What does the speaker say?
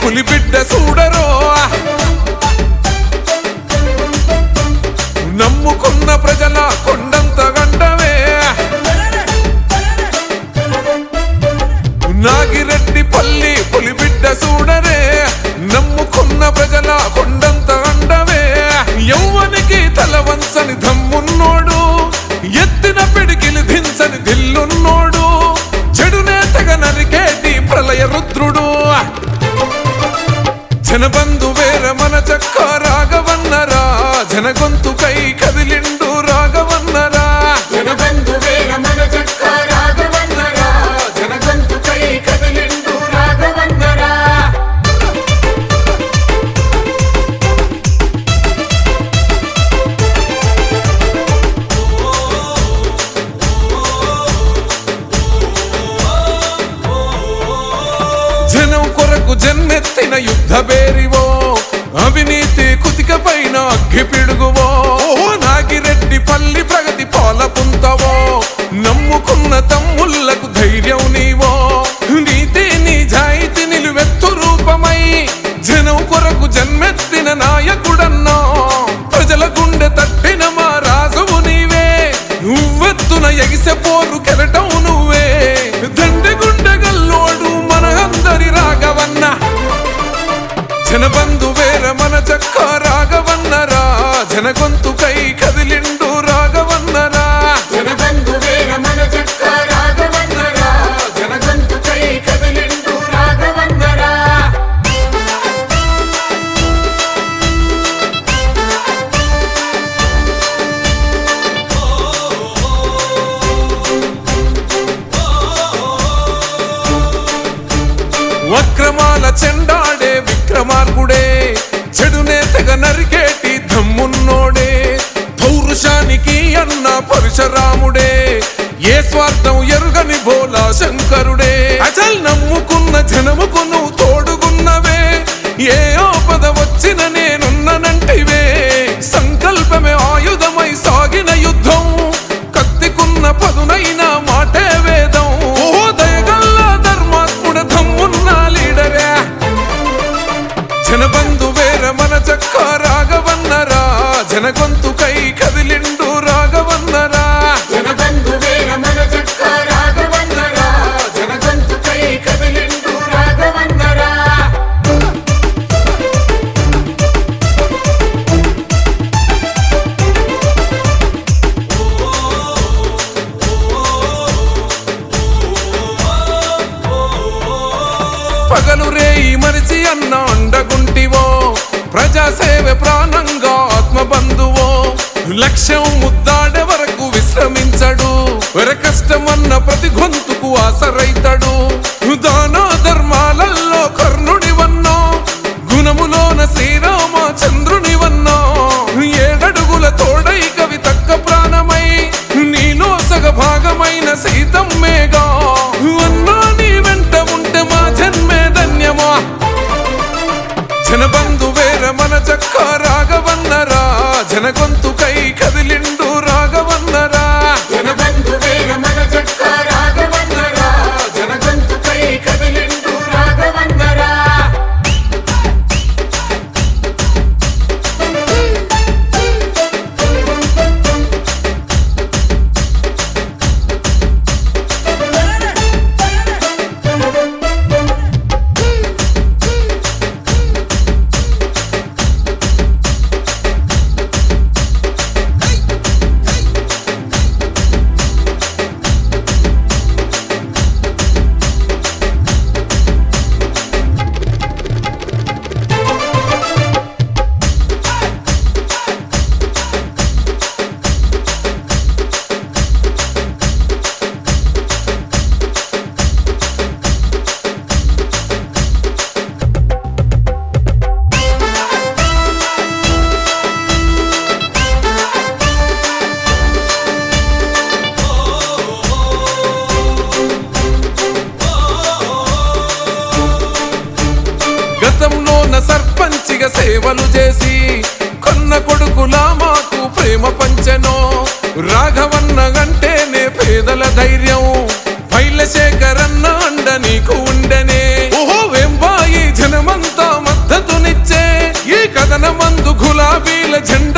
పులిబిడ్డ చూడరో నమ్ముకున్న ప్రజల కొండంత గండవే నాగిరెడ్డి పల్లి పులిబిడ్డ చూడరే నమ్ముకున్న ప్రజల కొండంత గండవే యవ్వనికి తల వంచని దమ్మున్నోడు ఎత్తిన పిడికిలి దించని దిల్లున్నోడు చెడునే తెగ నరికేటి ప్రళయ రుద్రుడు జనబంధు వేర మన చక్క రాఘవన్నరా జనగొంతుకై కదిలిండు రాఘవన్నరా జనబంధు వేర మన చక్క రాఘవన్నరా జనగొంతుకై కదిలిండు రాఘవన్నరా జనం కొరకు జన్మెత్తిన యుద్ధ బేరివో అవినీతి కుతిక పైన అగ్గి పిడుగువో నాగిరెడ్డి పల్లి ప్రగతి పాలపుంతవో నమ్ముకున్న తమ్ముళ్లకు ధైర్యం నీవో నీతి నిజాయితీ నిలువెత్తు రూపమై జనం కొరకు జన్మెత్తిన నాయకుడన్నో ప్రజల గుండె తట్టిన మా రాజువు నీవే నువ్వెత్తున ఎగిసె పోరు కెరటం నువ్వే దండి గుండె గల్లోడు మన అందరి రాఘవన్న జనబంధు వేర మన చక్క రాఘవన్నరా జనగొంతుకై కదిలిండు రాఘవన్నరా జనబంధు వేర మన చక్క రాఘవన్నరా జనగొంతుకై కదిలిండు రాఘవన్నరా వక్రమాల చెండాడే విక్రమార్కుడే చెడునే తెగ నరికేటి దమ్మున్నోడే పౌరుషానికి అన్న పరశురాముడే ఏ స్వార్థం ఎరుగని బోలా శంకరుడే అచల్ నమ్ముకున్న జనముకు నువ్వు తోడుగున్నవే ఏ ఆపద వచ్చిన నేనున్ననంటివే సంకల్పమే ఆయుధమై సాగిన యుద్ధం కత్తికున్న పదునైన మాటే వేదం ఓ దయగల్ల ధర్మాత్ముడ దమ్మున్న లీడరే జనబంధు వేర మన చక్క రాఘవన్నరా జనగొంతుకై కదిలిండు రాఘవన్నరా జనబంధు వేర మన చక్క రాఘవన్నరా జనగొంతుకై కదిలిండు రాఘవన్నరా పగలు రేయి మరిచి అన్న అండగుంటివో ప్రజాసేవ ప్రాణంగా ఆత్మబంధువో లక్ష్యం ముద్దాడే వరకు విశ్రమించడు వర కష్టమన్న ప్రతి గొంతుకు ఆసరైతడు దాన ధర్మాలలో కర్ణుడివన్నో గుణములోన శ్రీరామచంద్రునివన్నో ఏడడుగుల తోడై కవి తక్క ప్రాణమై నీలో సగ భాగమైన సీతమ్మేగా అన్నా నీ వెంట ఉంటే మా జన్మే ధన్యమా జనబంధు వేర మన చక్క రాఘవన్నరా జనగొంతుకై కదిలిండు రాఘవన్నరా జనబంధు వేర మన చక్క రాఘవన్నరా జనగొంతుకై కదిలిండు రాఘవన్నరా సర్పంచిగా సేవలు చేసి కొన్న కొడుకులా మాకు ప్రేమ పంచెనో రాఘవన్న గంటేనే పేదల ధైర్యం పైలశేఖరన్న అండ నీకు ఉండనే ఓహో వెంబాయి జనమంతా జెండా